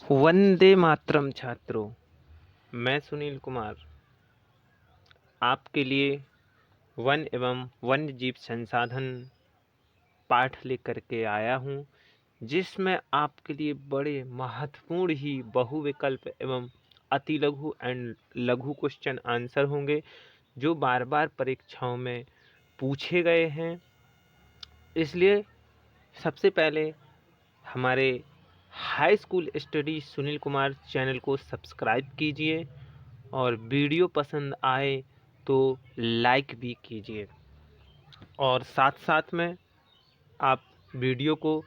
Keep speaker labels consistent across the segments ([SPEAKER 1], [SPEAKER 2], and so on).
[SPEAKER 1] वंदे मातरम छात्रों। मैं सुनील कुमार आपके लिए वन एवं वन्य जीव संसाधन पाठ लेकर के आया हूँ, जिसमें आपके लिए बड़े महत्वपूर्ण ही बहुविकल्प एवं अति लघु एंड लघु क्वेश्चन आंसर होंगे, जो बार बार परीक्षाओं में पूछे गए हैं। इसलिए सबसे पहले हमारे high school study Sunil Kumar channel को सब्सक्राइब कीजिए और वीडियो पसंद आए तो लाइक भी कीजिए, और साथ साथ में आप वीडियो को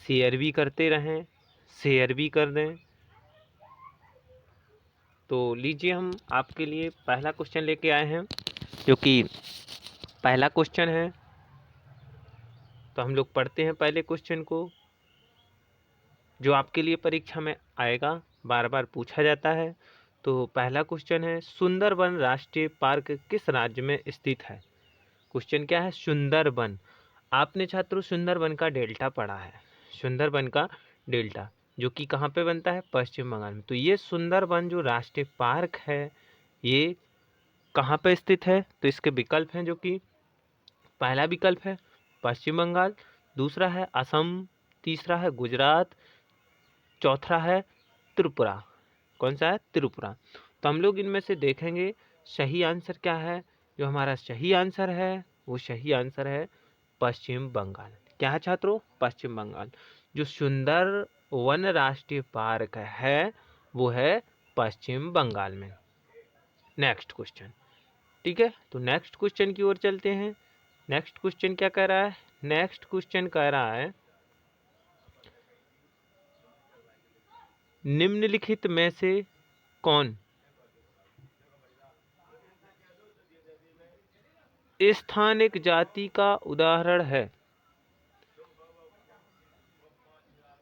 [SPEAKER 1] शेयर भी करते रहें, शेयर भी कर दें। तो लीजिए, हम आपके लिए पहला क्वेश्चन लेके आए हैं, जो कि पहला क्वेश्चन है। तो हम लोग पढ़ते हैं पहले क्वेश्चन को, जो आपके लिए परीक्षा में आएगा, बार बार पूछा जाता है। तो पहला क्वेश्चन है, सुंदरबन राष्ट्रीय पार्क किस राज्य में स्थित है? क्वेश्चन क्या है? सुंदरबन। आपने छात्रों सुंदरबन का डेल्टा पढ़ा है, सुंदरबन का डेल्टा, जो कि कहाँ पे बनता है? पश्चिम बंगाल में। तो ये सुंदरबन जो राष्ट्रीय पार्क है, ये कहाँ पे स्थित है? तो इसके विकल्प हैं, जो कि पहला विकल्प है पश्चिम बंगाल, दूसरा है असम, तीसरा है गुजरात, चौथा है त्रिपुरा। कौन सा है? त्रिपुरा। तो हम लोग इनमें से देखेंगे सही आंसर क्या है। जो हमारा सही आंसर है, वो सही आंसर है पश्चिम बंगाल। क्या है छात्रों? पश्चिम बंगाल। जो सुंदर वन राष्ट्रीय पार्क है, वो है पश्चिम बंगाल में। Next question. ठीक है, तो नेक्स्ट क्वेश्चन की ओर चलते हैं। नेक्स्ट क्वेश्चन क्या कह रहा है? नेक्स्ट क्वेश्चन कह रहा है, निम्नलिखित में से कौन स्थानिक जाति का उदाहरण है?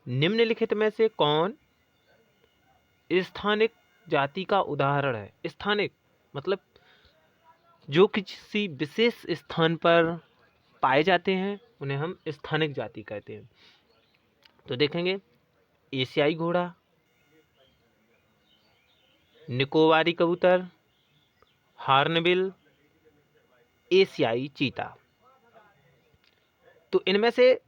[SPEAKER 1] निम्नलिखित में से कौन स्थानिक जाति का उदाहरण है? स्थानिक मतलब जो किसी विशेष स्थान पर पाए जाते हैं, उन्हें हम स्थानिक जाति कहते हैं। तो देखेंगे, एशियाई घोड़ा, निकोबारी कबूतर, हार्नबिल, एशियाई चीता। तो इनमें से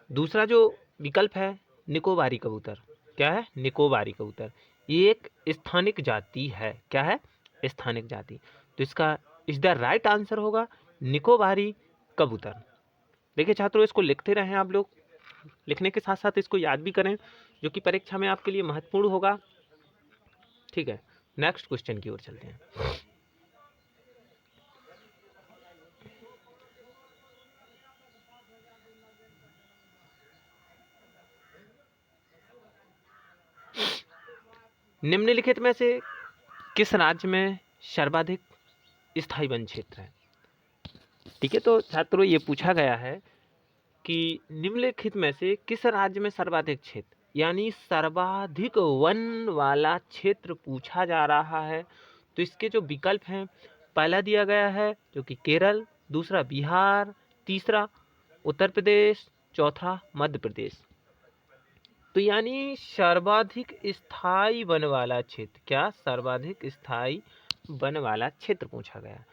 [SPEAKER 1] दूसरा जो विकल्प है, निकोबारी कबूतर। क्या है? निकोबारी कबूतर। ये एक स्थानिक जाति है। क्या है? स्थानिक जाति। तो इसका इज द राइट आंसर होगा निकोबारी कबूतर। देखिए छात्रों, इसको लिखते रहें आप लोग, लिखने के साथ साथ इसको याद भी करें, जो कि परीक्षा में आपके लिए महत्वपूर्ण होगा। ठीक है, नेक्स्ट क्वेश्चन की ओर चलते हैं। निम्नलिखित में से किस राज्य में सर्वाधिक स्थायी वन क्षेत्र है? ठीक है, तो छात्रों ये पूछा गया है कि निम्नलिखित में से किस राज्य में सर्वाधिक क्षेत्र, यानी सर्वाधिक वन वाला क्षेत्र पूछा जा रहा है। तो इसके जो विकल्प हैं, पहला दिया गया है जो कि केरल, दूसरा बिहार, तीसरा उत्तर प्रदेश, चौथा मध्य प्रदेश। तो यानी सर्वाधिक स्थायी वन वाला क्षेत्र, क्या? सर्वाधिक स्थायी वन वाला क्षेत्र पूछा गया।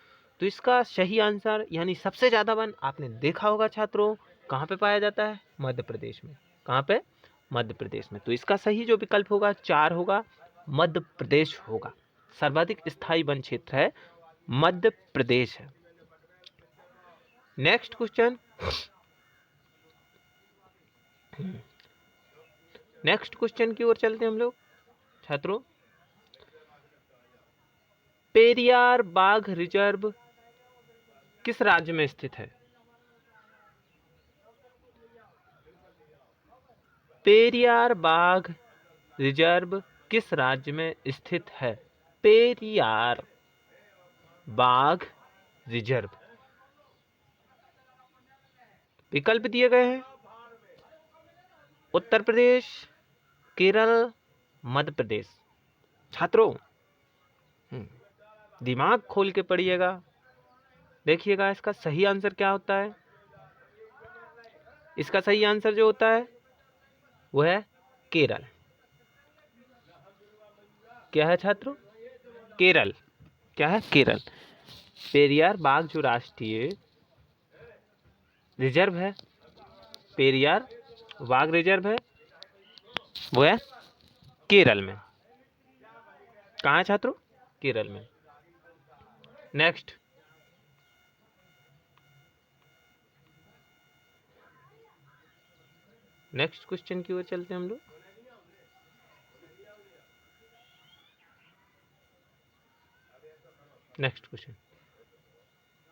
[SPEAKER 1] तो इसका सही आंसर, यानी सबसे ज्यादा वन आपने देखा होगा छात्रों, कहाँ पे पाया जाता है? मध्य प्रदेश में। कहाँ पे? मध्य प्रदेश में। तो इसका सही जो विकल्प होगा 4 होगा, मध्य प्रदेश होगा। सर्वाधिक स्थायी वन क्षेत्र है मध्य प्रदेश है। Next question. नेक्स्ट क्वेश्चन की ओर चलते हैं हम लोग छात्रों। पेरियार बाघ रिजर्व किस राज्य में स्थित है? पेरियार बाघ रिजर्व किस राज्य में स्थित है? पेरियार बाघ रिजर्व। विकल्प दिए गए हैं, उत्तर प्रदेश, केरल, मध्य प्रदेश। छात्रों दिमाग खोल के पढ़िएगा, देखिएगा इसका सही आंसर क्या होता है। इसका सही आंसर जो होता है वो है केरल। क्या है छात्रों? केरल। क्या है? केरल। पेरियार बाघ जो राष्ट्रीय रिजर्व है, पेरियार बाघ रिजर्व है, वो है केरल में। कहाँ है छात्रों? केरल में। नेक्स्ट, नेक्स्ट क्वेश्चन की ओर चलते हैं हम लोग। नेक्स्ट क्वेश्चन,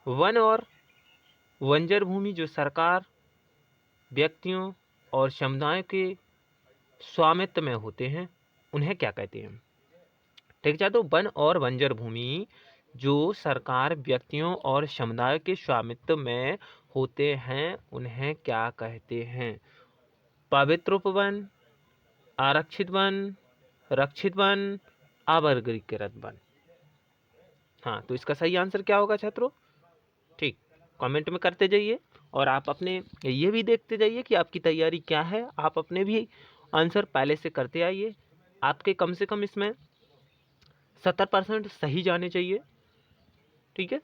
[SPEAKER 1] वन और बंजर भूमि जो सरकार, व्यक्तियों और समुदायों के स्वामित्व में होते हैं, उन्हें क्या कहते हैं? ठीक है, तो वन और बंजर भूमि जो सरकार, व्यक्तियों और समुदाय के स्वामित्व में होते हैं, उन्हें क्या कहते हैं? पवित्र उपवन, आरक्षित वन, रक्षित वन, अवर्गीकृत वन। हाँ, तो इसका सही आंसर क्या होगा छात्रों? ठीक, कमेंट में करते जाइए और आप अपने ये भी देखते जाइए कि आपकी तैयारी क्या है। आप अपने भी आंसर पहले से करते आइए। आपके कम से कम इसमें 70% सही जाने चाहिए। ठीक है,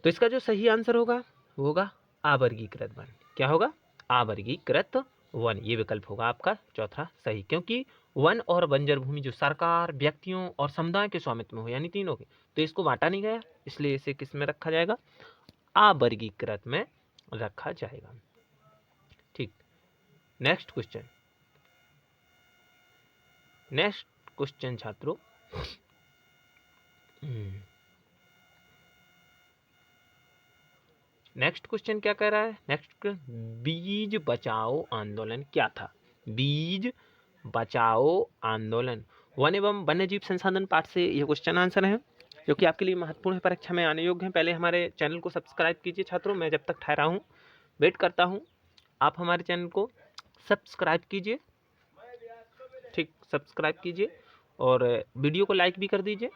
[SPEAKER 1] तो इसका जो सही आंसर होगा वो होगा अवर्गीकृत वन। क्या होगा? अवर्गीकृत वन, ये विकल्प होगा आपका चौथा सही, क्योंकि वन और बंजर भूमि जो सरकार, व्यक्तियों और समुदाय के स्वामित्व में हो, यानी तीनों के, तो इसको बांटा नहीं गया, इसलिए इसे किस में रखा जाएगा? अवर्गीकृत में रखा जाएगा। ठीक, नेक्स्ट क्वेश्चन। नेक्स्ट क्वेश्चन छात्रों, नेक्स्ट क्वेश्चन क्या कह रहा है? नेक्स्ट, बीज बचाओ आंदोलन क्या था? बीज बचाओ आंदोलन, वन एवं वन्यजीव संसाधन पाठ से ये क्वेश्चन आंसर है, जो कि आपके लिए महत्वपूर्ण है, परीक्षा में आने योग्य है। पहले हमारे चैनल को सब्सक्राइब कीजिए छात्रों, मैं जब तक ठहरा हूँ वेट करता हूँ, आप हमारे चैनल को सब्सक्राइब कीजिए। ठीक, सब्सक्राइब कीजिए और वीडियो को लाइक भी कर दीजिए।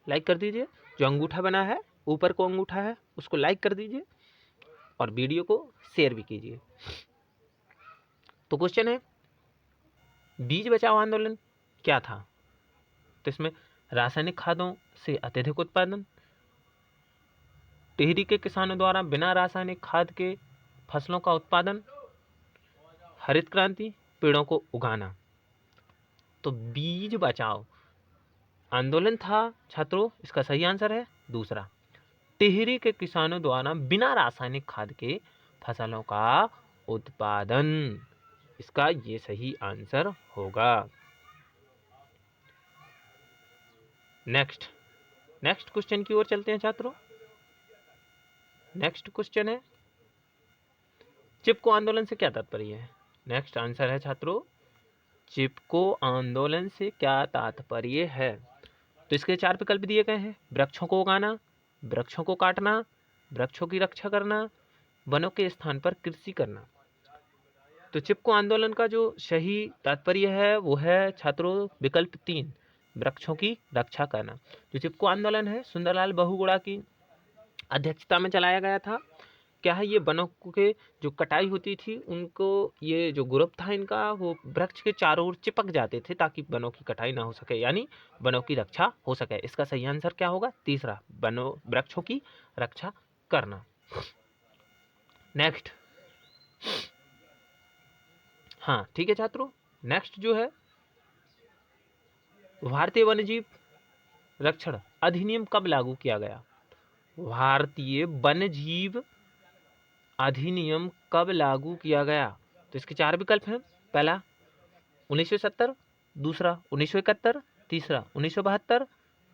[SPEAKER 1] लाइक कर दीजिए, जो अंगूठा बना है, ऊपर को अंगूठा है, उसको लाइक कर दीजिए और वीडियो को शेयर भी कीजिए। तो क्वेश्चन है, बीज बचाओ आंदोलन क्या था? तो इसमें रासायनिक खादों से अत्यधिक उत्पादन, टिहरी के किसानों द्वारा बिना रासायनिक खाद के फसलों का उत्पादन, हरित क्रांति, पेड़ों को उगाना। तो बीज बचाओ आंदोलन था छात्रों, इसका सही आंसर है दूसरा, टिहरी के किसानों द्वारा बिना रासायनिक खाद के फसलों का उत्पादन, इसका ये सही आंसर होगा। नेक्स्ट, नेक्स्ट क्वेश्चन की ओर चलते हैं छात्रों। नेक्स्ट क्वेश्चन है, चिपको आंदोलन से क्या तात्पर्य है? नेक्स्ट आंसर है छात्रों, चिपको आंदोलन से क्या तात्पर्य है? तो इसके 4 विकल्प दिए गए हैं, वृक्षों को उगाना, वृक्षों को काटना, वृक्षों की रक्षा करना, वनों के स्थान पर कृषि करना। तो चिपको आंदोलन का जो सही तात्पर्य है वो है छात्रों विकल्प 3, वृक्षों की रक्षा करना। जो चिपको आंदोलन है सुंदरलाल बहुगुणा की अध्यक्षता में चलाया गया था। क्या है, ये वनों के जो कटाई होती थी उनको, ये जो ग्रुप था इनका, वो वृक्ष के चारों ओर चिपक जाते थे ताकि वनों की कटाई ना हो सके, यानी वनों की रक्षा हो सके। इसका सही आंसर क्या होगा? तीसरा, वनों वृक्षों की रक्षा करना। नेक्स्ट, हाँ ठीक है छात्रों, नेक्स्ट जो है, भारतीय वन्यजीव रक्षण अधिनियम कब लागू किया गया? भारतीय वन्यजीव अधिनियम कब लागू किया गया? तो इसके 4 विकल्प हैं, पहला 1970, दूसरा 1971, तीसरा 1972,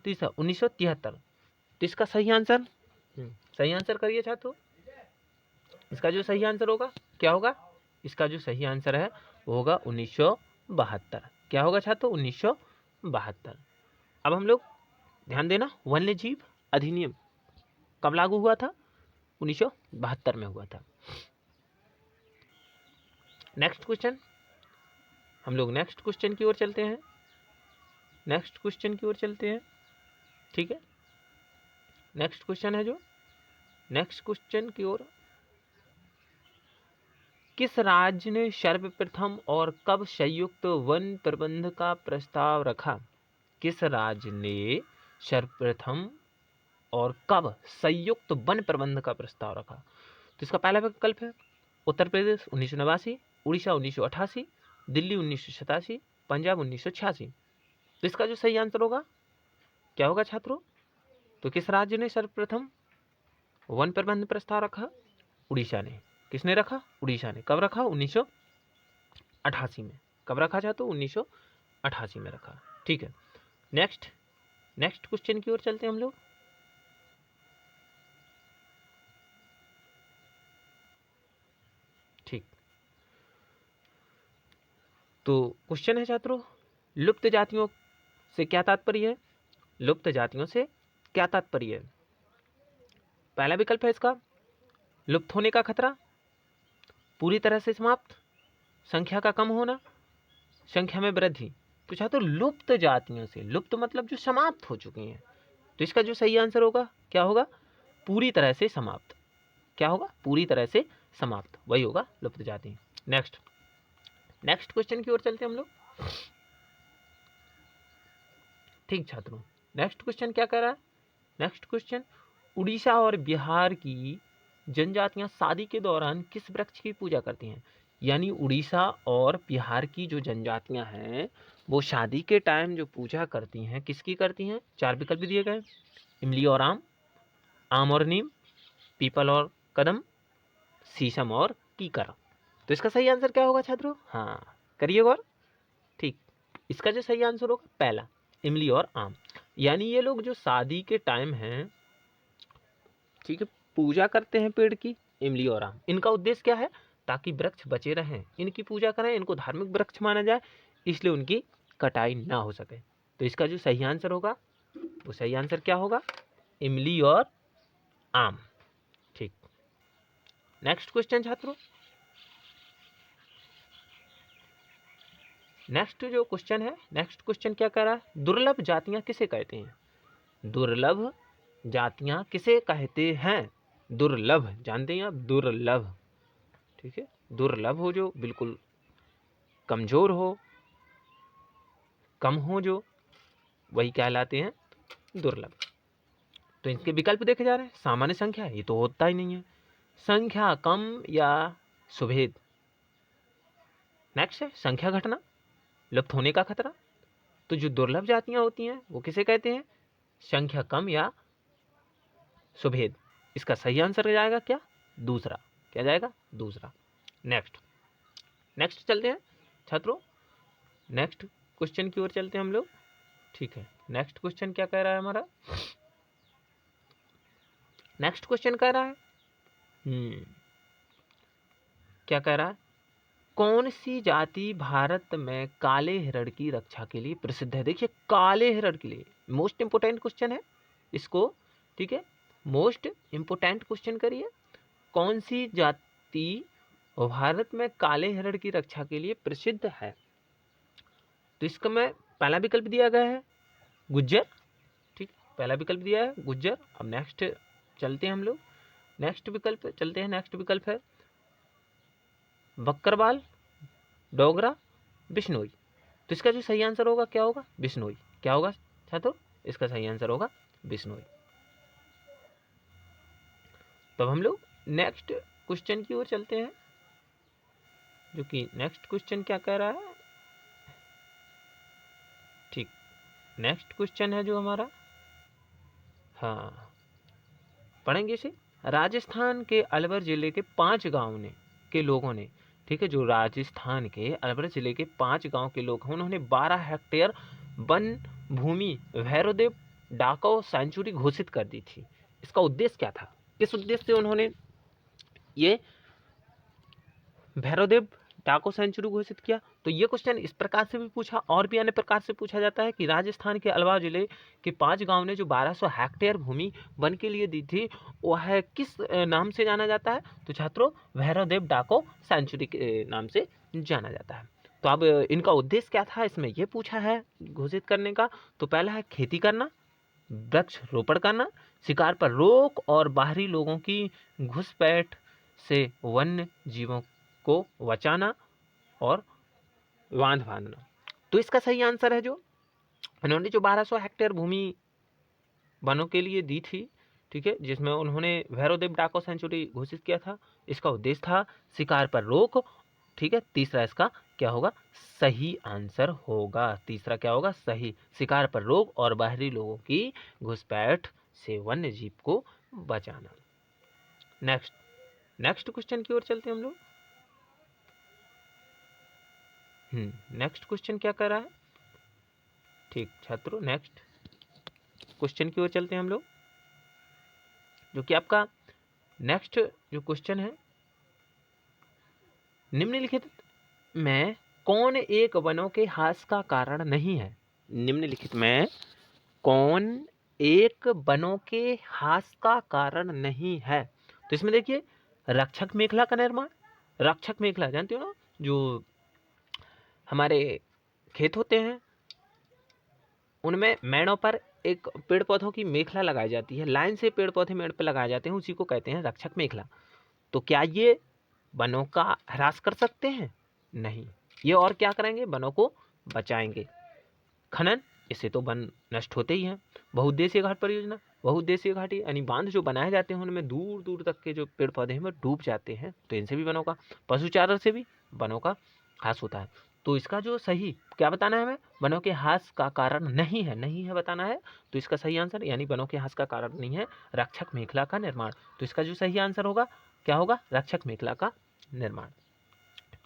[SPEAKER 1] तीसरा 1973। तो इसका सही आंसर, सही आंसर करिए छात्रों। इसका जो सही आंसर होगा क्या होगा? इसका जो सही आंसर है वो होगा 1972। क्या होगा छात्रों? 1972। अब हम लोग ध्यान देना, वन्य जीव अधिनियम कब लागू हुआ था? 1972 में हुआ था। नेक्स्ट क्वेश्चन, हम लोग नेक्स्ट क्वेश्चन की ओर चलते हैं। नेक्स्ट क्वेश्चन की ओर चलते हैं, ठीक है। नेक्स्ट क्वेश्चन है जो, नेक्स्ट क्वेश्चन की ओर किस राज्य ने सर्वप्रथम और कब संयुक्त वन प्रबंध का प्रस्ताव रखा? किस राज्य ने सर्वप्रथम और कब संयुक्त वन प्रबंध का प्रस्ताव रखा? तो इसका पहला विकल्प है उत्तर प्रदेश 1989, उड़ीसा 1988, दिल्ली 1987, पंजाब 1986। तो इसका जो सही आंसर होगा क्या होगा छात्रों? तो किस राज्य ने सर्वप्रथम वन प्रबंध प्रस्ताव रखा? उड़ीसा ने। किसने रखा? उड़ीसा ने। कब रखा? 1988 में। कब रखा छात्रों? 1988 में रखा। ठीक है, नेक्स्ट क्वेश्चन की ओर चलते हैं हम लोग। ठीक, तो क्वेश्चन है छात्रों, लुप्त जातियों से क्या तात्पर्य है? लुप्त जातियों से क्या तात्पर्य है? पहला विकल्प है इसका लुप्त होने का खतरा, पूरी तरह से समाप्त, संख्या का कम होना, संख्या में वृद्धि। तो छात्रों लुप्त जातियों से, लुप्त मतलब जो समाप्त हो चुकी हैं, तो इसका जो सही आंसर होगा क्या होगा? पूरी तरह से समाप्त। क्या होगा? पूरी तरह से समाप्त, वही होगा लुप्त जाति। नेक्स्ट क्वेश्चन की ओर चलते हैं हम लोग। ठीक छात्रों, नेक्स्ट क्वेश्चन क्या कह रहा है? नेक्स्ट क्वेश्चन, उड़ीसा और बिहार की जनजातियां शादी के दौरान किस वृक्ष की पूजा करती हैं? यानी उड़ीसा और बिहार की जो जनजातियां हैं वो शादी के टाइम जो पूजा करती हैं किसकी करती हैं? चार विकल्प दिए गए, इमली और आम और नीम, पीपल और कदम, शीशम और कीकर। तो इसका सही आंसर क्या होगा छात्रों? हाँ, करिए गौर। ठीक, इसका जो सही आंसर होगा पहला, इमली और आम। यानी ये लोग जो शादी के टाइम हैं, ठीक है, पूजा करते हैं पेड़ की, इमली और आम। इनका उद्देश्य क्या है? ताकि वृक्ष बचे रहें, इनकी पूजा करें, इनको धार्मिक वृक्ष माना जाए, इसलिए उनकी कटाई ना हो सके। तो इसका जो सही आंसर होगा वो सही आंसर क्या होगा? इमली और आम। ठीक, नेक्स्ट क्वेश्चन छात्रों, नेक्स्ट जो क्वेश्चन है, नेक्स्ट क्वेश्चन क्या कह रहा है? दुर्लभ जातियां किसे कहते हैं? दुर्लभ जातियां किसे कहते हैं? दुर्लभ जानते हैं आप? दुर्लभ, ठीक है, दुर्लभ हो जो बिल्कुल कमजोर हो, कम हो जो, वही कहलाते हैं दुर्लभ। तो इनके विकल्प देखे जा रहे हैं, सामान्य संख्या, ये तो होता ही नहीं है, संख्या कम या सुभेद। नेक्स्ट है संख्या घटना, लुप्त होने का खतरा। तो जो दुर्लभ जातियां होती हैं वो किसे कहते हैं? संख्या कम या सुभेद। इसका सही आंसर जाएगा क्या? दूसरा। क्या जाएगा? दूसरा। नेक्स्ट चलते हैं छात्रों, नेक्स्ट क्वेश्चन की ओर चलते हैं हम लोग। ठीक है, नेक्स्ट क्वेश्चन क्या कह रहा है हमारा? नेक्स्ट क्वेश्चन कह रहा है क्या कह रहा है? कौन सी जाति भारत में काले हिरण की रक्षा के लिए प्रसिद्ध है? देखिए, काले हिरण के लिए मोस्ट इंपोर्टेंट क्वेश्चन है इसको, ठीक है, मोस्ट इंपोर्टेंट क्वेश्चन करिए। कौन सी जाति भारत में काले हिरण की रक्षा के लिए प्रसिद्ध है? तो इसका मैं पहला विकल्प दिया गया है गुज्जर। ठीक, पहला विकल्प दिया है गुज्जर। अब नेक्स्ट चलते हैं हम लोग, नेक्स्ट विकल्प चलते हैं। नेक्स्ट विकल्प है बकरवाल, डोगरा, बिश्नोई। तो इसका जो सही आंसर होगा क्या होगा? बिश्नोई। क्या होगा छात्रों? इसका सही आंसर होगा बिश्नोई। तब हम लोग नेक्स्ट क्वेश्चन की ओर चलते हैं, जो कि नेक्स्ट क्वेश्चन क्या कह रहा है? ठीक, नेक्स्ट क्वेश्चन है जो हमारा, हाँ, पढ़ेंगे इसे। राजस्थान के अलवर जिले के 5 गांव के लोगों ने, ठीक है, जो राजस्थान के अलवर जिले के 5 गांव के लोग हैं, उन्होंने 12 हेक्टेयर वन भूमि भैरवदेव डाको सेंचुरी घोषित कर दी थी। इसका उद्देश्य क्या था? किस उद्देश्य से उन्होंने ये भैरवदेव डाको सेंचुरी घोषित किया? तो ये क्वेश्चन इस प्रकार से भी पूछा और भी अन्य प्रकार से पूछा जाता है कि राजस्थान के अलवर जिले के 5 गांव ने जो 1200 हेक्टेयर भूमि वन के लिए दी थी, वह किस नाम से जाना जाता है? तो छात्रों भैरवदेव डाको सेंचुरी के नाम से जाना जाता है। तो अब इनका उद्देश्य क्या था इसमें ये पूछा है घोषित करने का। तो पहला है खेती करना, वृक्ष रोपण करना, शिकार पर रोक और बाहरी लोगों की घुसपैठ से वन्य जीवों को बचाना और बांध बांधना। तो इसका सही आंसर है जो उन्होंने जो 1200 हेक्टेयर भूमि वनों के लिए दी थी, ठीक है, जिसमें उन्होंने भैरवदेव डाको सेंचुरी घोषित किया था। इसका उद्देश्य था शिकार पर रोक, ठीक है। तीसरा इसका क्या होगा, सही आंसर होगा। तीसरा क्या होगा, सही, शिकार पर रोक और बाहरी लोगों की घुसपैठ से वन्य जीव को बचाना। नेक्स्ट क्वेश्चन की ओर चलते हैं हम लोग। नेक्स्ट क्वेश्चन क्या कर रहा है, ठीक छात्रों, नेक्स्ट क्वेश्चन की ओर चलते हैं हम लोग, जो कि आपका नेक्स्ट जो क्वेश्चन है, निम्नलिखित में कौन एक वनों के ह्रास का कारण नहीं है। निम्नलिखित में कौन एक वनों के ह्रास का कारण नहीं है। तो इसमें देखिए, रक्षक मेखला का निर्माण। रक्षक मेखला जानते हो ना, जो हमारे खेत होते हैं उनमें मेड़ों पर एक पेड़ पौधों की मेखला लगाई जाती है, लाइन से पेड़ पौधे मेड़ पर लगाए जाते हैं, उसी को कहते हैं रक्षक मेखला। तो क्या ये वनों का ह्रास कर सकते हैं? नहीं, ये और क्या करेंगे, वनों को बचाएंगे। खनन, इससे तो वन नष्ट होते ही हैं। बहुउद्देशीय घाट परियोजना, बहुउद्देशीय घाटी यानी बांध जो बनाए जाते हैं उनमें दूर दूर तक के जो पेड़ पौधे हैं वो डूब जाते हैं, तो इनसे भी वनों का, पशुचारण से भी वनों का ह्रास होता है। तो इसका जो सही क्या बताना है हमें, वनों के ह्रास का कारण नहीं है, नहीं है बताना है। तो इसका सही आंसर यानी वनों के ह्रास का कारण नहीं है रक्षक मेखला का निर्माण। तो इसका जो सही आंसर होगा क्या होगा, रक्षक मेखला का निर्माण।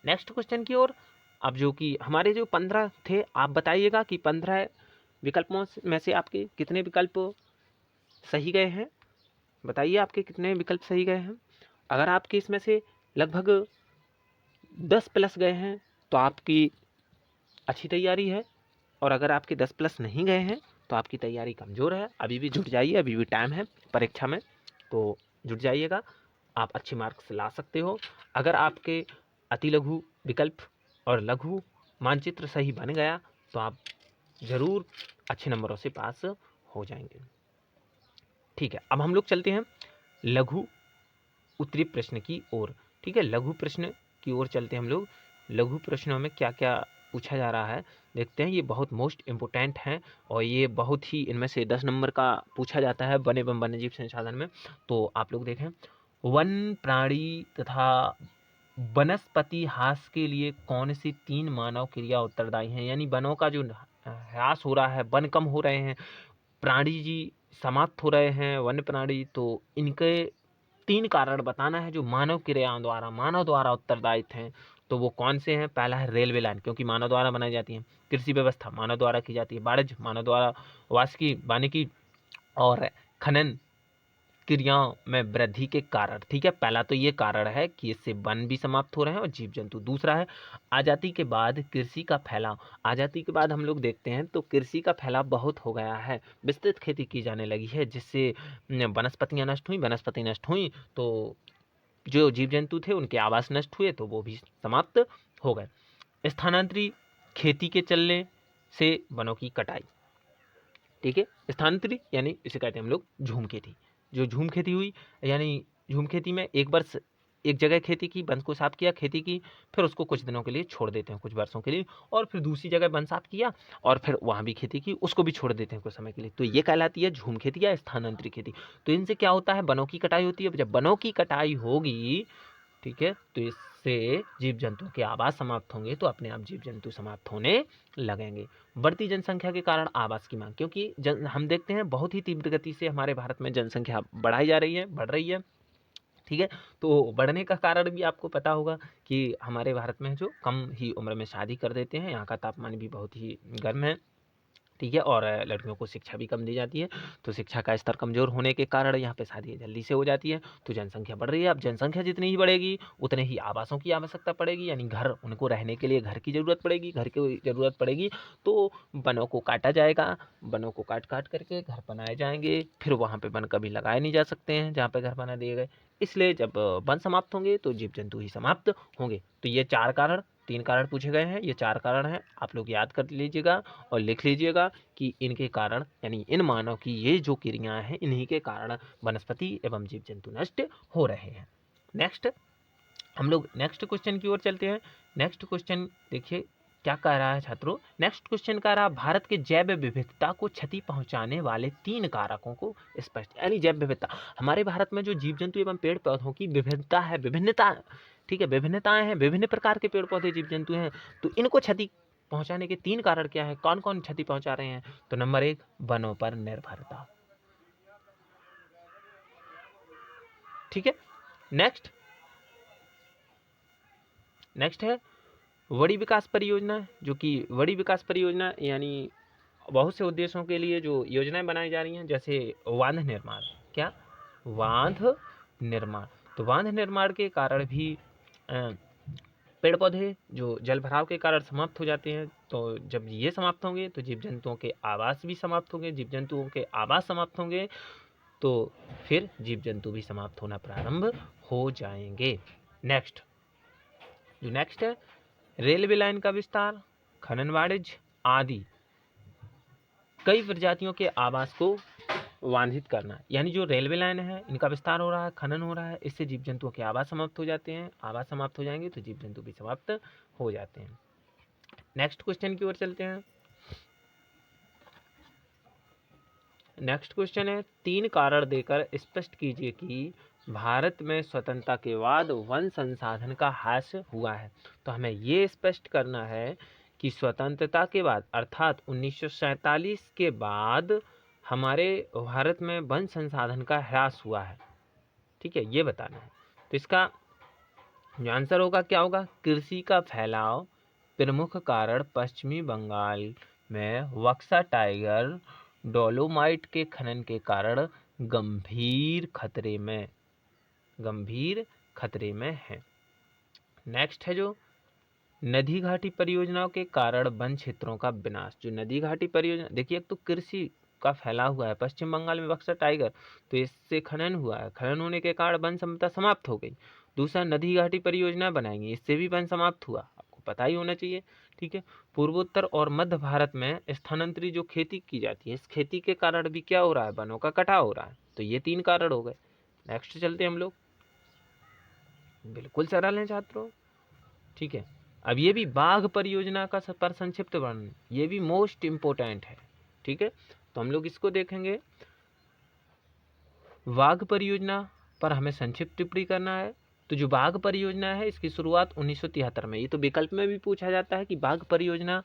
[SPEAKER 1] नेक्स्ट क्वेश्चन की ओर। अब जो कि हमारे जो 15 थे, आप बताइएगा कि 15 विकल्पों में से आपके कितने विकल्प सही गए हैं। बताइए आपके कितने विकल्प सही गए हैं। अगर आपके इसमें से लगभग 10 प्लस गए हैं तो आपकी अच्छी तैयारी है, और अगर आपके 10 प्लस नहीं गए हैं तो आपकी तैयारी कमज़ोर है। अभी भी जुट जाइए, अभी भी टाइम है परीक्षा में, तो जुट जाइएगा, आप अच्छे मार्क्स ला सकते हो। अगर आपके अति लघु विकल्प और लघु मानचित्र सही बन गया तो आप ज़रूर अच्छे नंबरों से पास हो जाएंगे। ठीक है, अब हम लोग चलते हैं लघु उत्तरी प्रश्न की ओर। ठीक है, लघु प्रश्न की ओर चलते हैं हम लोग। लघु प्रश्नों में क्या क्या पूछा जा रहा है देखते हैं। ये बहुत मोस्ट इम्पोर्टेंट हैं और ये बहुत ही, इनमें से 10 नंबर का पूछा जाता है वन एवं वन्यजीव संसाधन में। तो आप लोग देखें, वन प्राणी तथा वनस्पति ह्रास के लिए कौन सी 3 मानव क्रिया उत्तरदायी हैं। यानी वनों का जो ह्रास हो रहा है, वन कम हो रहे हैं, प्राणी जी समाप्त हो रहे हैं, वन्य प्राणी, तो इनके 3 कारण बताना है जो मानव क्रियाओं द्वारा, मानव द्वारा उत्तरदायित्व हैं। तो वो कौन से हैं? पहला है रेलवे लाइन, क्योंकि मानव द्वारा बनाई जाती है। कृषि व्यवस्था मानव द्वारा की जाती है। वाणिज्य मानव द्वारा, वानिकी और खनन क्रियाओं में वृद्धि के कारण। ठीक है, पहला तो ये कारण है कि इससे वन भी समाप्त हो रहे हैं और जीव जंतु। दूसरा है आज़ादी के बाद कृषि का फैलाव। आज़ादी के बाद हम लोग देखते हैं तो कृषि का फैलाव बहुत हो गया है, विस्तृत खेती की जाने लगी है, जिससे वनस्पतियाँ नष्ट हुई, वनस्पति नष्ट हुई तो जो जीव जंतु थे उनके आवास नष्ट हुए, तो वो भी समाप्त हो गए। स्थानांतरी खेती के चलने से वनों की कटाई। ठीक है, स्थानांतरी यानी इसे कहते हैं हम लोग झूम खेती। जो झूम खेती हुई, यानी झूम खेती में एक वर्ष एक जगह खेती की, वन को साफ किया, खेती की, फिर उसको कुछ दिनों के लिए छोड़ देते हैं, कुछ वर्षों के लिए, और फिर दूसरी जगह वन साफ किया और फिर वहाँ भी खेती की, उसको भी छोड़ देते हैं कुछ समय के लिए। तो ये कहलाती है झूम खेती या स्थानांतरित खेती। तो इनसे क्या होता है, वनों की कटाई होती है। जब वनों की कटाई होगी, ठीक है, तो इससे जीव जंतु के आवास समाप्त होंगे, तो अपने आप जीव जंतु समाप्त होने लगेंगे। बढ़ती जनसंख्या के कारण आवास की मांग, क्योंकि हम देखते हैं बहुत ही तीव्र गति से हमारे भारत में जनसंख्या बढ़ाई जा रही है, बढ़ रही है। ठीक है, तो बढ़ने का कारण भी आपको पता होगा कि हमारे भारत में जो कम ही उम्र में शादी कर देते हैं, यहाँ का तापमान भी बहुत ही गर्म है। ठीक है, और लड़कियों को शिक्षा भी कम दी जाती है, तो शिक्षा का स्तर कमज़ोर होने के कारण यहाँ पे शादी जल्दी से हो जाती है, तो जनसंख्या बढ़ रही है। अब जनसंख्या जितनी ही बढ़ेगी उतने ही आवासों की आवश्यकता पड़ेगी, यानी घर, उनको रहने के लिए घर की ज़रूरत पड़ेगी, घर की ज़रूरत पड़ेगी, तो वनों को काटा जाएगा, वनों को काट काट करके घर बनाए जाएंगे, फिर वहाँ पे वन कभी लगाए नहीं जा सकते हैं जहाँ पे घर बना दिए गए। इसलिए जब वन समाप्त होंगे तो जीव जंतु ही समाप्त होंगे। तो ये 4 कारण, 3 कारण पूछे गए हैं, ये 4 कारण हैं, आप लोग याद कर लीजिएगा और लिख लीजिएगा कि इनके कारण, यानी इन मानव की ये जो क्रियाएं हैं, इन्हीं के कारण वनस्पति एवं जीव जंतु नष्ट हो रहे हैं। नेक्स्ट हम लोग नेक्स्ट क्वेश्चन की ओर चलते हैं। नेक्स्ट क्वेश्चन देखिए क्या कह रहा है छात्रों। नेक्स्ट क्वेश्चन कह रहा है भारत के जैव विविधता को क्षति पहुंचाने वाले 3 कारकों को स्पष्ट, यानी जैव विविधता, हमारे भारत में जो जीव जंतु एवं पेड़ पौधों की विविधता है, विभिन्नता, ठीक है, विभिन्नताएं हैं, विभिन्न प्रकार के पेड़ पौधे जीव जंतु हैं, तो इनको क्षति पहुंचाने के 3 कारण क्या है, कौन कौन क्षति पहुंचा रहे हैं। तो नंबर 1 वनों पर निर्भरता, ठीक है। नेक्स्ट है बड़ी विकास परियोजना, जो कि बड़ी विकास परियोजना यानी बहुत से उद्देश्यों के लिए जो योजनाएं बनाई जा रही हैं, जैसे बांध निर्माण, क्या बांध निर्माण, तो बांध निर्माण के कारण भी पेड़ पौधे जो जल भराव के कारण समाप्त हो जाते हैं, तो जब ये समाप्त होंगे तो जीव जंतुओं के आवास भी समाप्त होंगे, जीव जंतुओं के आवास समाप्त होंगे तो फिर जीव जंतु भी समाप्त होना प्रारंभ हो जाएंगे। नेक्स्ट है रेलवे लाइन का विस्तार, खनन वाणिज्य आदि कई प्रजातियों के आवास को वांछित करना, यानी जो रेलवे लाइन है इनका विस्तार हो रहा है, खनन हो रहा है, इससे जीव जंतुओं के आवास समाप्त हो जाते हैं, आवास समाप्त हो जाएंगे तो जीव जंतु भी समाप्त हो जाते हैं। नेक्स्ट क्वेश्चन की ओर चलते हैं। नेक्स्ट क्वेश्चन है 3 कारण देकर स्पष्ट कीजिए कि भारत में स्वतंत्रता के बाद वन संसाधन का ह्रास हुआ है। तो हमें ये स्पष्ट करना है कि स्वतंत्रता के बाद अर्थात 1947 के बाद हमारे भारत में वन संसाधन का ह्रास हुआ है, ठीक है, ये बताना है। तो इसका जो आंसर होगा क्या होगा, कृषि का फैलाव, प्रमुख कारण पश्चिमी बंगाल में बक्सा टाइगर डोलोमाइट के खनन के कारण गंभीर खतरे में है। नेक्स्ट है जो नदी घाटी परियोजनाओं के कारण वन क्षेत्रों का विनाश, जो नदी घाटी परियोजना, देखिए एक तो कृषि का फैला हुआ है, पश्चिम बंगाल में बक्सा टाइगर, तो इससे खनन हुआ है, खनन होने के कारण वन संपदा समाप्त हो गई। दूसरा नदी घाटी परियोजना बनाएंगे, इससे भी वन समाप्त हुआ, आपको पता ही होना चाहिए, ठीक है। पूर्वोत्तर और मध्य भारत में स्थानांतरित जो खेती की जाती है, इस खेती के कारण भी क्या हो रहा है, वनों का कटाव हो रहा है, तो ये 3 कारण हो गए। नेक्स्ट चलते हैं हम लोग, बिल्कुल सरल है छात्रों, ठीक है। अब ये भी बाघ परियोजना का पर संक्षिप्त वर्णन, ये भी मोस्ट इम्पोर्टेंट है, ठीक है, तो हम लोग इसको देखेंगे। बाघ परियोजना पर हमें संक्षिप्त टिप्पणी करना है। तो जो बाघ परियोजना है इसकी शुरुआत 1973 में, ये तो विकल्प में भी पूछा जाता है कि बाघ परियोजना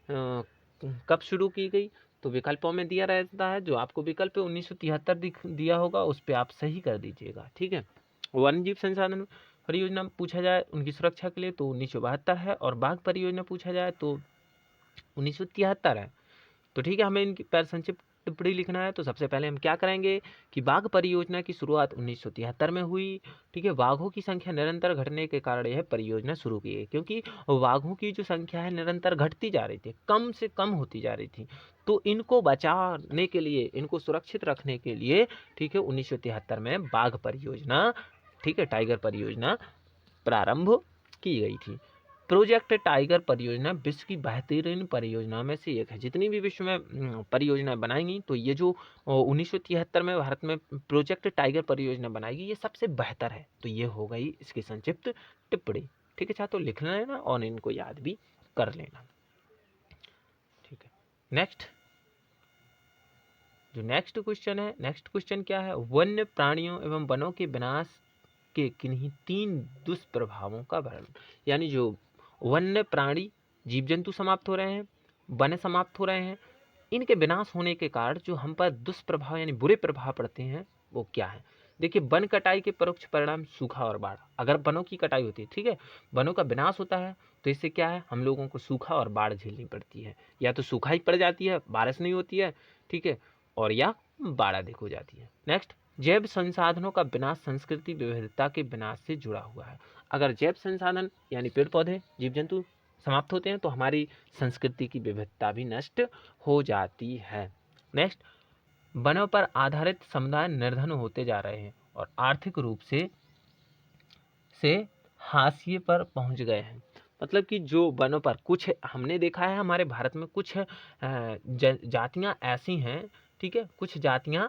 [SPEAKER 1] कब शुरू की गई, तो विकल्पों में दिया रहता है, जो आपको विकल्प 1973 दिया होगा उस पर आप सही कर दीजिएगा, ठीक है। वन्य जीव संसाधन परियोजना पूछा जाए उनकी सुरक्षा के लिए तो 1972 है, और बाघ परियोजना पूछा जाए तो 1973 है। तो ठीक है, हमें इनकी पर संक्षिप्त टिप्पणी लिखना है। तो सबसे पहले हम क्या करेंगे कि बाघ परियोजना की शुरुआत 1973 में हुई, ठीक है। बाघों की संख्या निरंतर घटने के कारण यह परियोजना शुरू की गई, क्योंकि बाघों की जो संख्या है निरंतर घटती जा रही थी, कम से कम होती जा रही थी, तो इनको बचाने के लिए, इनको सुरक्षित रखने के लिए, ठीक है, 1973 में बाघ परियोजना, ठीक है, टाइगर परियोजना प्रारंभ की गई थी। प्रोजेक्ट टाइगर परियोजना विश्व की बेहतरीन परियोजना में से एक है। जितनी भी विश्व में परियोजनाएं बनाएंगी तो ये जो 1973 में भारत में प्रोजेक्ट टाइगर परियोजना बनाएगी ये सबसे बेहतर है। तो ये हो गई इसकी संक्षिप्त टिप्पणी, ठीक है छात्रों, लिख लेना और इनको याद भी कर लेना, ठीक है। नेक्स्ट क्वेश्चन क्या है, वन्य प्राणियों एवं वनों के विनाश के किन्हीं 3 दुष्प्रभावों का वर्णन, यानी जो वन्य प्राणी जीव जंतु समाप्त हो रहे हैं, वन समाप्त हो रहे हैं, इनके विनाश होने के कारण जो हम पर दुष्प्रभाव यानी बुरे प्रभाव पड़ते हैं वो क्या है। देखिए वन कटाई के परोक्ष परिणाम सूखा और बाढ़, अगर वनों की कटाई होती है, ठीक है, वनों का विनाश होता है तो इससे क्या है, हम लोगों को सूखा और बाढ़ झेलनी पड़ती है, या तो सूखा ही पड़ जाती है, बारिश नहीं होती है, ठीक है, और या बाढ़ अधिक हो जाती है। नेक्स्ट, जैव संसाधनों का विनाश संस्कृति विविधता के विनाश से जुड़ा हुआ है। अगर जैव संसाधन यानी पेड़ पौधे जीव जंतु समाप्त होते हैं तो हमारी संस्कृति की विविधता भी नष्ट हो जाती है। नेक्स्ट, वनों पर आधारित समुदाय निर्धन होते जा रहे हैं और आर्थिक रूप से हाशिए पर पहुंच गए हैं। मतलब कि जो वनों पर कुछ हमने देखा है हमारे भारत में कुछ जातियां ऐसी हैं, ठीक है, कुछ जातियां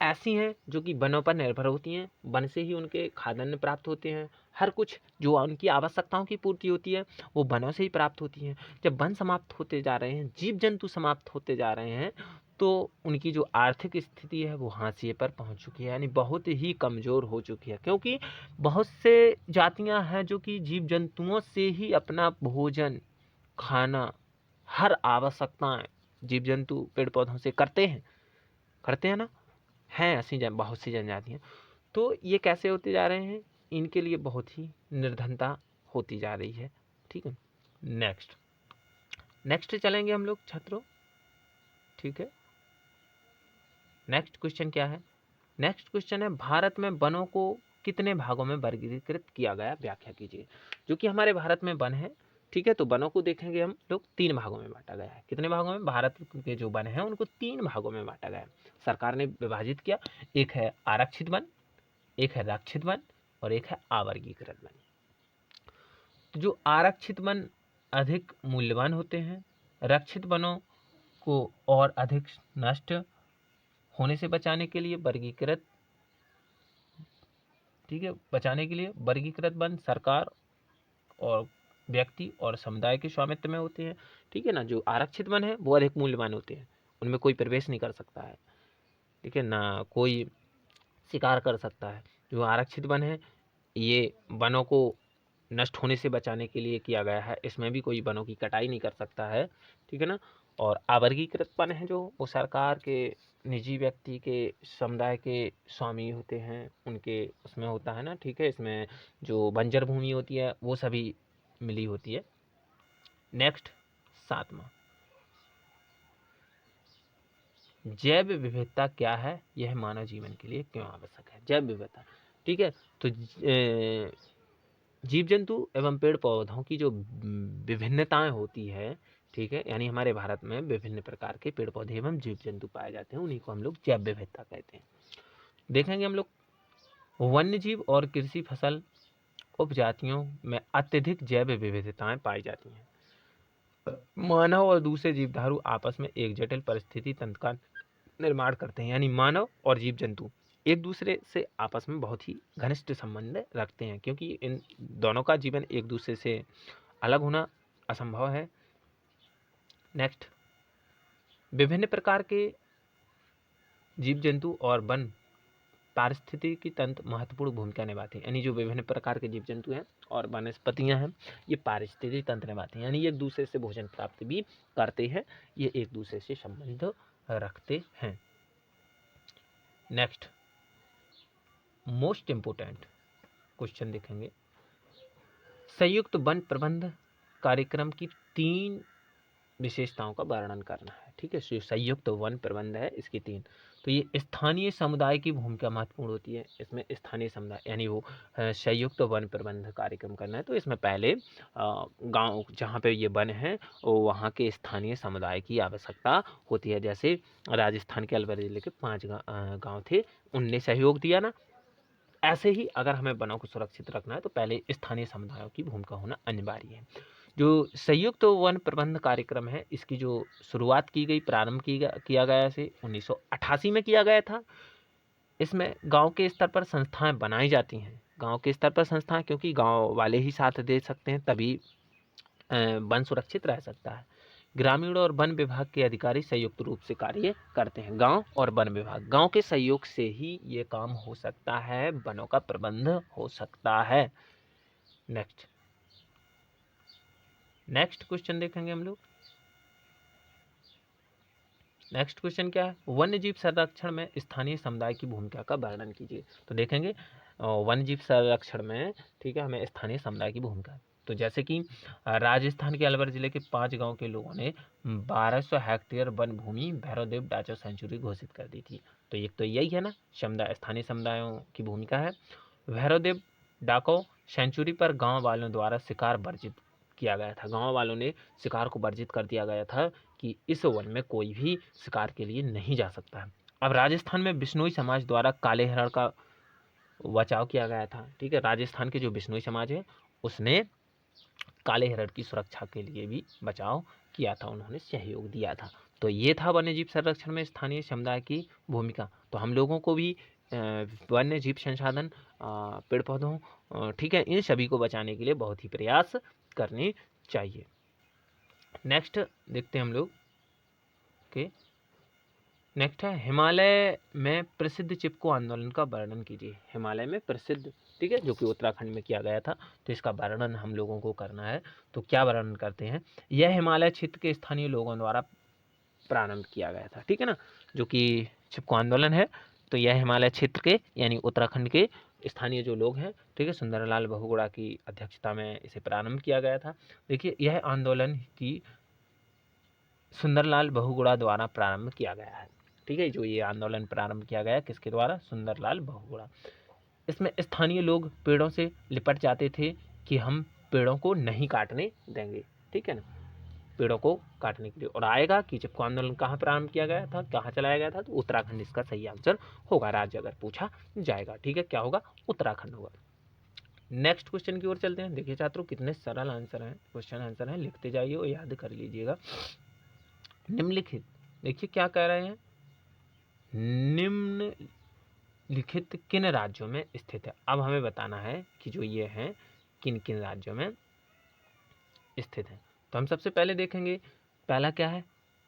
[SPEAKER 1] ऐसी हैं जो कि वनों पर निर्भर होती हैं, वन से ही उनके खाद्यान्न प्राप्त होते हैं, हर कुछ जो उनकी आवश्यकताओं की पूर्ति होती है वो वनों से ही प्राप्त होती है। जब वन समाप्त होते जा रहे हैं, जीव जंतु समाप्त होते जा रहे हैं, तो उनकी जो आर्थिक स्थिति है वो हाशिए पर पहुंच चुकी है, यानी बहुत ही कमज़ोर हो चुकी है, क्योंकि बहुत से जातियां हैं जो कि जीव जंतुओं से ही अपना भोजन, खाना, हर आवश्यकताएं जीव जंतु पेड़ पौधों से करते हैं ना, हैं ऐसी बहुत सी जनजातियाँ। तो ये कैसे होते जा रहे हैं, इनके लिए बहुत ही निर्धनता होती जा रही है। ठीक है, नेक्स्ट चलेंगे हम लोग छात्रों। ठीक है, नेक्स्ट क्वेश्चन क्या है? नेक्स्ट क्वेश्चन है, भारत में वनों को कितने भागों में वर्गीकृत किया गया, व्याख्या कीजिए। जो कि हमारे भारत में वन है, ठीक है, तो वनों को देखेंगे हम लोग 3 भागों में बांटा गया है। कितने भागों में? भारत के जो वन है उनको 3 भागों में बांटा गया है, सरकार ने विभाजित किया। एक है आरक्षित वन, एक है रक्षित वन और एक है अवर्गीकृत वन। तो जो आरक्षित वन अधिक मूल्यवान होते हैं, रक्षित वनों को और अधिक नष्ट होने से बचाने के लिए वर्गीकृत, ठीक है, बचाने के लिए वर्गीकृत वन सरकार और व्यक्ति और समुदाय के स्वामित्व में होते हैं। ठीक है ना, जो आरक्षित वन है वो अधिक मूल्यवान होते हैं, उनमें कोई प्रवेश नहीं कर सकता है, ठीक है ना, कोई शिकार कर सकता है। जो आरक्षित वन है ये वनों को नष्ट होने से बचाने के लिए किया गया है, इसमें भी कोई वनों की कटाई नहीं कर सकता है, ठीक है ना। और अवर्गीकृत वन है जो वो सरकार के, निजी व्यक्ति के, समुदाय के स्वामी होते हैं, उनके उसमें होता है ना, ठीक है। इसमें जो बंजर भूमि होती है वो सभी मिली होती है। नेक्स्ट 7वां, जैव विविधता क्या है, यह मानव जीवन के लिए क्यों आवश्यक है? जैव विविधता, ठीक है, तो जीव जंतु एवं पेड़ पौधों की जो विभिन्नताएं होती है, ठीक है, यानी हमारे भारत में विभिन्न प्रकार के पेड़ पौधे एवं जीव जंतु पाए जाते हैं, उन्हीं को हम लोग जैव विविधता कहते हैं। देखेंगे हम लोग, वन्य जीव और कृषि फसल उपजातियों में अत्यधिक जैव विविधताएं पाई जाती हैं। मानव और दूसरे जीवधारू आपस में एक जटिल परिस्थिति तंत्र का निर्माण करते हैं, यानी मानव और जीव जंतु एक दूसरे से आपस में बहुत ही घनिष्ठ संबंध रखते हैं, क्योंकि इन दोनों का जीवन एक दूसरे से अलग होना असंभव है। नेक्स्ट, विभिन्न प्रकार के जीव जंतु और वन पारिस्थितिकी तंत्र महत्वपूर्ण भूमिका निभाते हैं, यानी जो विभिन्न प्रकार के जीव जंतु हैं और वनस्पतियां हैं ये पारिस्थितिकी तंत्र निभाते हैं, यानी एक दूसरे से भोजन प्राप्त भी करते हैं, ये एक दूसरे से संबंध रखते हैं। नेक्स्ट मोस्ट इंपोर्टेंट क्वेश्चन देखेंगे, संयुक्त वन प्रबंध कार्यक्रम की 3 विशेषताओं का वर्णन करना है, ठीक है। संयुक्त वन प्रबंध है इसकी 3, तो ये स्थानीय समुदाय की भूमिका महत्वपूर्ण होती है। इसमें स्थानीय समुदाय यानी वो संयुक्त वन प्रबंध कार्यक्रम करना है, तो इसमें पहले गांव जहाँ पे ये वन है वहाँ के स्थानीय समुदाय की आवश्यकता होती है। जैसे राजस्थान के अलवर जिले के 5 गाँव थे, उनने सहयोग दिया ना, ऐसे ही अगर हमें वनों को सुरक्षित रखना है तो पहले स्थानीय समुदायों की भूमिका होना अनिवार्य है। जो संयुक्त वन प्रबंध कार्यक्रम है इसकी जो शुरुआत की गई, प्रारंभ किया गया इसे 1988 में किया गया था। इसमें गांव के स्तर पर संस्थाएं बनाई जाती हैं, गांव के स्तर पर संस्थाएं, क्योंकि गांव वाले ही साथ दे सकते हैं तभी वन सुरक्षित रह सकता है। ग्रामीण और वन विभाग के अधिकारी संयुक्त रूप से कार्य करते हैं। गांव और वन विभाग, गांव के सहयोग से ही ये काम हो सकता है, वनों का प्रबंध हो सकता है। नेक्स्ट क्वेश्चन देखेंगे हम लोग। नेक्स्ट क्वेश्चन क्या है, वन्य जीव संरक्षण में स्थानीय समुदाय की भूमिका का वर्णन कीजिए। तो देखेंगे वन्य जीव संरक्षण में, ठीक है, हमें स्थानीय समुदाय की भूमिका, तो जैसे कि राजस्थान के अलवर जिले के 5 गांव के लोगों ने 1200 हेक्टेयर वन भूमि भैरवदेव डाचो सेंचुरी घोषित कर दी थी। तो एक तो यही है ना, समुदाय, स्थानीय समुदायों की भूमिका है। भैरवदेव डाको सेंचुरी पर गांव वालों द्वारा शिकार वर्जित किया गया था, गांव वालों ने शिकार को वर्जित कर दिया गया था कि इस वन में कोई भी शिकार के लिए नहीं जा सकता है। अब राजस्थान में बिश्नोई समाज द्वारा काले हिरण का बचाव किया गया था, ठीक है, राजस्थान के जो बिश्नोई समाज है उसने काले हिरण की सुरक्षा के लिए भी बचाव किया था, उन्होंने सहयोग दिया था। तो ये था वन्यजीव संरक्षण में स्थानीय समुदाय की भूमिका। तो हम लोगों को भी वन्य जीव संसाधन, पेड़ पौधों, ठीक है, इन सभी को बचाने के लिए बहुत ही प्रयास करने चाहिए। नेक्स्ट देखते हैं हम लोग के नेक्स्ट है हिमालय में प्रसिद्ध चिपको आंदोलन का वर्णन कीजिए। हिमालय में प्रसिद्ध, ठीक है, जो कि उत्तराखंड में किया गया था, तो इसका वर्णन हम लोगों को करना है। तो क्या वर्णन करते हैं, यह हिमालय क्षेत्र के स्थानीय लोगों द्वारा प्रारंभ किया गया था, ठीक है ना, जो कि चिपको आंदोलन है, तो यह हिमालय क्षेत्र के यानी उत्तराखंड के स्थानीय जो लोग हैं, ठीक है, सुंदरलाल बहुगुणा की अध्यक्षता में इसे प्रारंभ किया गया था। देखिए, यह आंदोलन की सुंदरलाल बहुगुणा द्वारा प्रारंभ किया गया है, ठीक है, जो ये आंदोलन प्रारंभ किया गया किसके द्वारा, सुंदरलाल बहुगुणा। इसमें स्थानीय लोग पेड़ों से लिपट जाते थे कि हम पेड़ों को नहीं काटने देंगे, ठीक है ना, पेड़ों को काटने के लिए। और आएगा कि चिपको आंदोलन कहाँ प्रारंभ किया गया था, कहाँ चलाया गया था, तो उत्तराखंड इसका सही आंसर होगा, राज्य अगर पूछा जाएगा, ठीक है, क्या होगा, उत्तराखंड होगा। नेक्स्ट क्वेश्चन की ओर चलते हैं। देखिए छात्रों, कितने सरल आंसर हैं, क्वेश्चन आंसर हैं, लिखते जाइए और याद कर लीजिएगा। निम्नलिखित, देखिए क्या कह रहे हैं, निम्नलिखित किन राज्यों में स्थित है। अब हमें बताना है कि जो ये हैं किन किन राज्यों में स्थित है। तो हम सबसे पहले देखेंगे, पहला क्या है,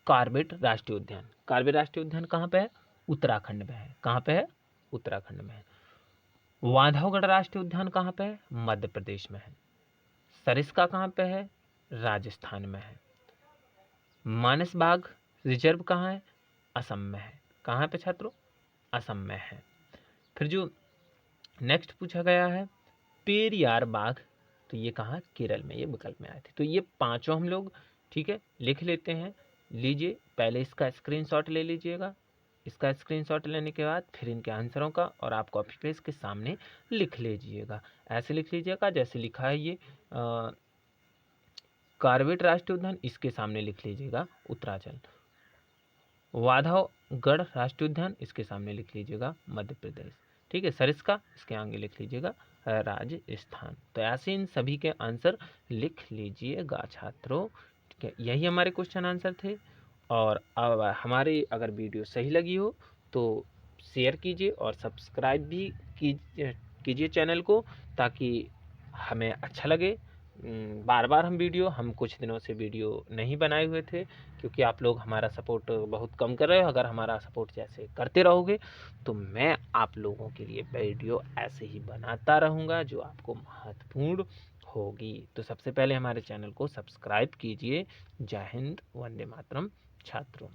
[SPEAKER 1] कार्बेट राष्ट्रीय उद्यान। कार्बेट राष्ट्रीय उद्यान कहाँ पे है, उत्तराखंड में है। कहाँ पे है, उत्तराखंड में है। माधवगढ़ राष्ट्रीय उद्यान कहाँ पे है, मध्य प्रदेश में है। सरिस्का कहाँ पे है, राजस्थान में है। मानस बाग रिजर्व कहाँ है, असम में है। कहाँ पे छात्रों, असम में है। फिर जो नेक्स्ट पूछा गया है पेरियार बाग, तो ये कहाँ, केरल में, ये विकल्प में आए थे। तो ये पांचों हम लोग, ठीक है, लिख लेते हैं। लीजिए, पहले इसका स्क्रीनशॉट ले लीजिएगा। इसका स्क्रीनशॉट लेने के बाद फिर इनके आंसरों का और आप कॉपी पेज के सामने लिख लीजिएगा। ऐसे लिख लीजिएगा जैसे लिखा है ये कार्बेट राष्ट्रीय उद्यान, इसके सामने लिख लीजिएगा उत्तरांचल। माधवगढ़ राष्ट्रीय उद्यान, इसके सामने लिख लीजिएगा मध्य प्रदेश, ठीक है। सरिस्का, इसके आगे लिख लीजिएगा राजस्थान। तो ऐसे इन सभी के आंसर लिख लीजिएगा छात्रों, ठीक है। यही हमारे क्वेश्चन आंसर थे। और अब हमारी अगर वीडियो सही लगी हो तो शेयर कीजिए और सब्सक्राइब भी कीजिए चैनल को, ताकि हमें अच्छा लगे। बार बार हम कुछ दिनों से वीडियो नहीं बनाए हुए थे, क्योंकि आप लोग हमारा सपोर्ट बहुत कम कर रहे हो। अगर हमारा सपोर्ट जैसे करते रहोगे तो मैं आप लोगों के लिए वीडियो ऐसे ही बनाता रहूँगा जो आपको महत्वपूर्ण होगी। तो सबसे पहले हमारे चैनल को सब्सक्राइब कीजिए। जय हिंद, वंदे मातरम छात्रों।